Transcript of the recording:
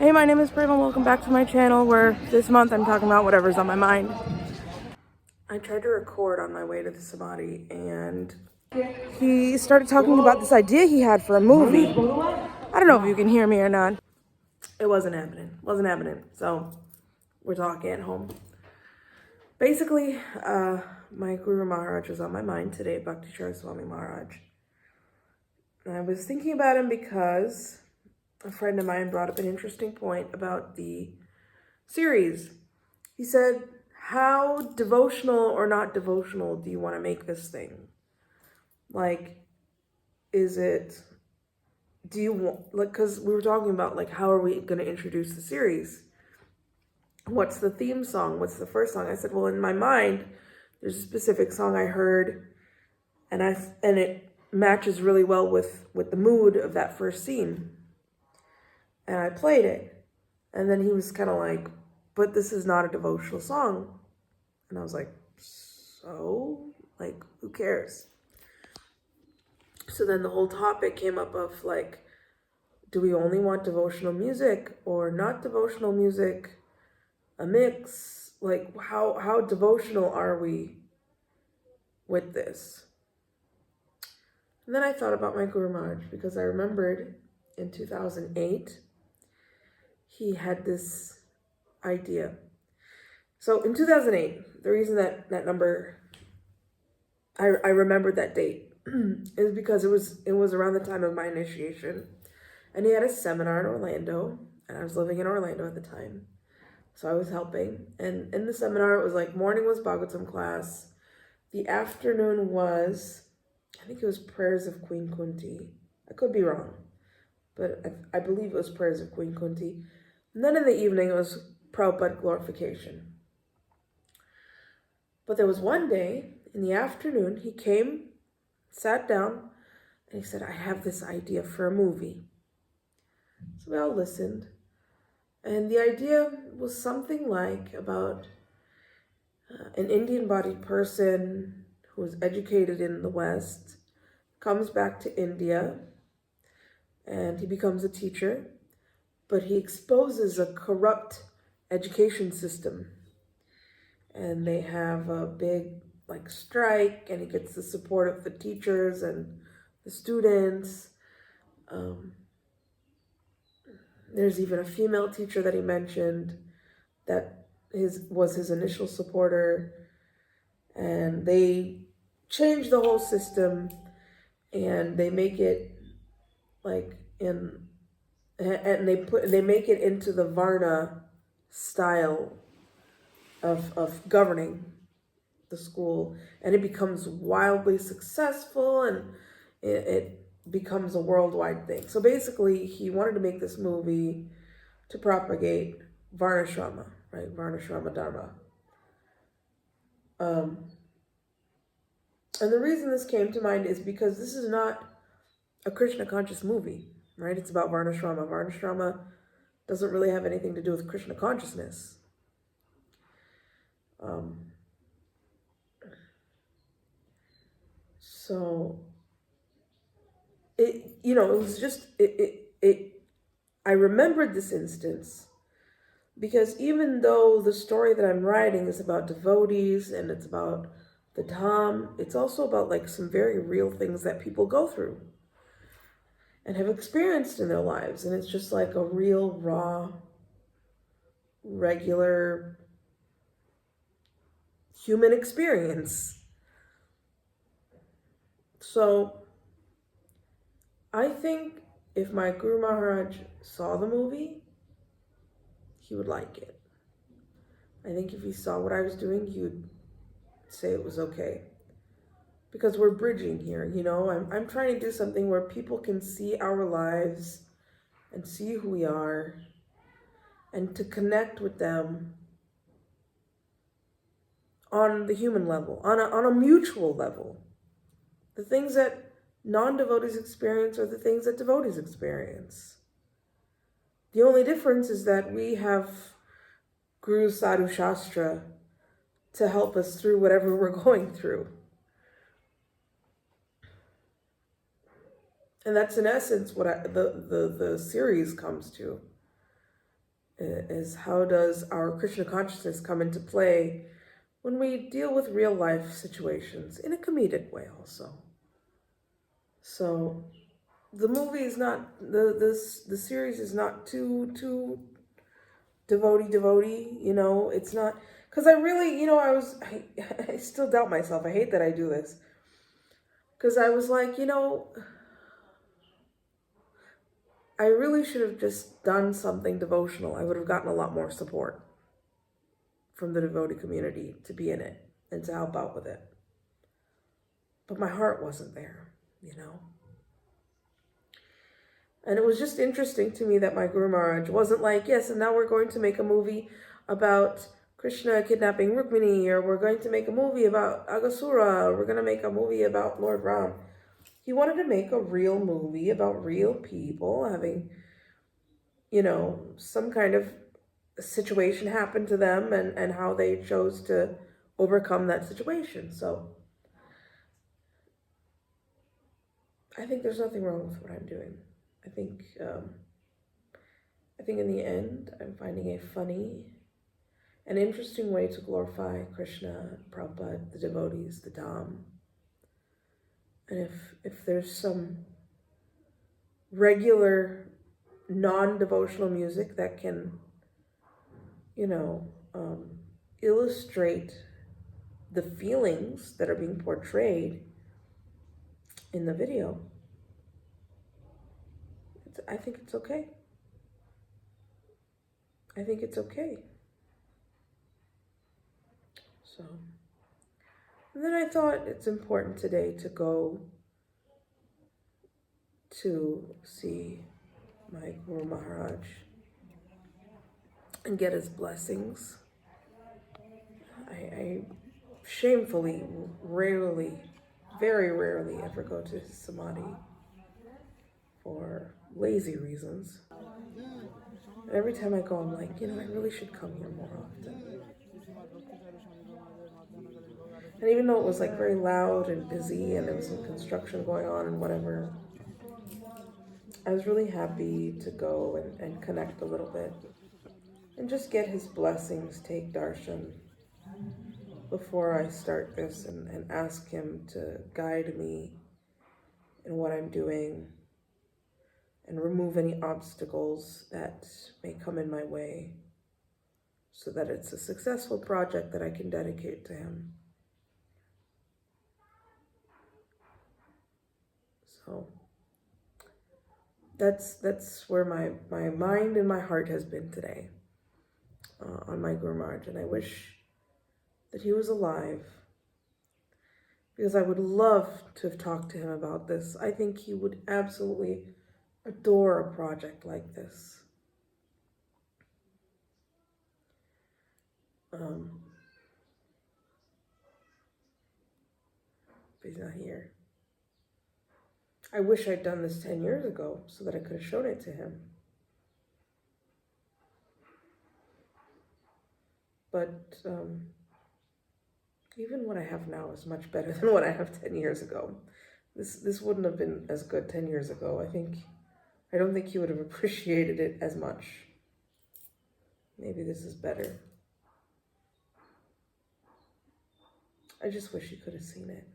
Hey, my name is Prema. Welcome back to my channel where this month I'm talking about whatever's on my mind. I tried to record on my way to the samadhi and he started talking about this idea he had for a movie. I don't know if you can hear me or not. It wasn't happening. So we're talking at home. Basically, my Guru Maharaj was on my mind today, Bhakti Charu Swami Maharaj. And I was thinking about him because a friend of mine brought up an interesting point about the series. He said, how devotional or not devotional do you want to make this thing? Like, is it, do you want, like, because we were talking about, like, how are we going to introduce the series? What's the theme song? What's the first song? I said, well, in my mind, there's a specific song I heard, and it matches really well with the mood of that first scene. And I played it. And then he was kind of like, but this is not a devotional song. And I was like, so? Like, who cares? So then the whole topic came up of like, do we only want devotional music or not devotional music? A mix? Like, how devotional are we with this? And then I thought about my Guru Maharaj because I remembered in 2008, he had this idea. So in 2008, the reason that number, I remembered that date is because it was around the time of my initiation. And he had a seminar in Orlando, and I was living in Orlando at the time. So I was helping. And in the seminar, it was like morning was Bhagavatam class. The afternoon was, I think it was prayers of Queen Kunti. I could be wrong, but I believe it was prayers of Queen Kunti. And then in the evening, it was Prabhupada glorification. But there was one day in the afternoon, he came, sat down, and he said, I have this idea for a movie. So we all listened. And the idea was something like about an Indian-bodied person who was educated in the West, comes back to India, and he becomes a teacher, but he exposes a corrupt education system. And they have a big like strike, and he gets the support of the teachers and the students. There's even a female teacher that he mentioned that was his initial supporter, and they change the whole system, and they make it like and they make it into the Varna style of governing the school, and it becomes wildly successful, and it becomes a worldwide thing. So basically, he wanted to make this movie to propagate Varnashrama, right? Varnashrama Dharma. And the reason this came to mind is because this is not a Krishna conscious movie, right? It's about Varnashrama. Varnashrama doesn't really have anything to do with Krishna consciousness. So it was just, I remembered this instance because even though the story that I'm writing is about devotees and it's about the Dham, it's also about like some very real things that people go through and have experienced in their lives. And it's just like a real, raw, regular human experience. So I think if my Guru Maharaj saw the movie, he would like it. I think if he saw what I was doing, he would say it was okay. Because we're bridging here, I'm trying to do something where people can see our lives and see who we are and to connect with them on the human level, on a mutual level. The things that non-devotees experience are the things that devotees experience. The only difference is that we have Guru Sadhu Shastra to help us through whatever we're going through. And that's in essence what the series comes to. is how does our Krishna consciousness come into play when we deal with real life situations in a comedic way also. So the movie is not, the series is not too devotee, you know, it's not, because I really, you know, I still doubt myself. I hate that I do this. Because I was like, you know, I really should have just done something devotional. I would have gotten a lot more support from the devotee community to be in it and to help out with it. But my heart wasn't there, you know. And it was just interesting to me that my Guru Maharaj wasn't like, yes, and now we're going to make a movie about Krishna kidnapping Rukmini, or we're going to make a movie about Agasura, or we're going to make a movie about Lord Ram. He wanted to make a real movie about real people having, you know, some kind of situation happen to them and how they chose to overcome that situation. So I think there's nothing wrong with what I'm doing. I think in the end, I'm finding a funny and interesting way to glorify Krishna, Prabhupada, the devotees, the Dham. And if there's some regular non-devotional music that can, you know, illustrate the feelings that are being portrayed in the video, I think it's okay. I think it's okay. So, and then I thought it's important today to go to see my Guru Maharaj and get his blessings. I shamefully, rarely, very rarely ever go to his samadhi for lazy reasons. And every time I go, I'm like, you know, I really should come here more often. And even though it was like very loud and busy and there was some construction going on and whatever, I was really happy to go and connect a little bit and just get his blessings, take darshan before I start this and ask him to guide me in what I'm doing and remove any obstacles that may come in my way so that it's a successful project that I can dedicate to him. So that's where my mind and my heart has been today on my Guru Maharaj, and I wish that he was alive because I would love to have talked to him about this. I think he would absolutely adore a project like this. But he's not here. I wish I'd done this 10 years ago so that I could have shown it to him. But even what I have now is much better than what I have 10 years ago. This wouldn't have been as good 10 years ago. I don't think he would have appreciated it as much. Maybe this is better. I just wish he could have seen it.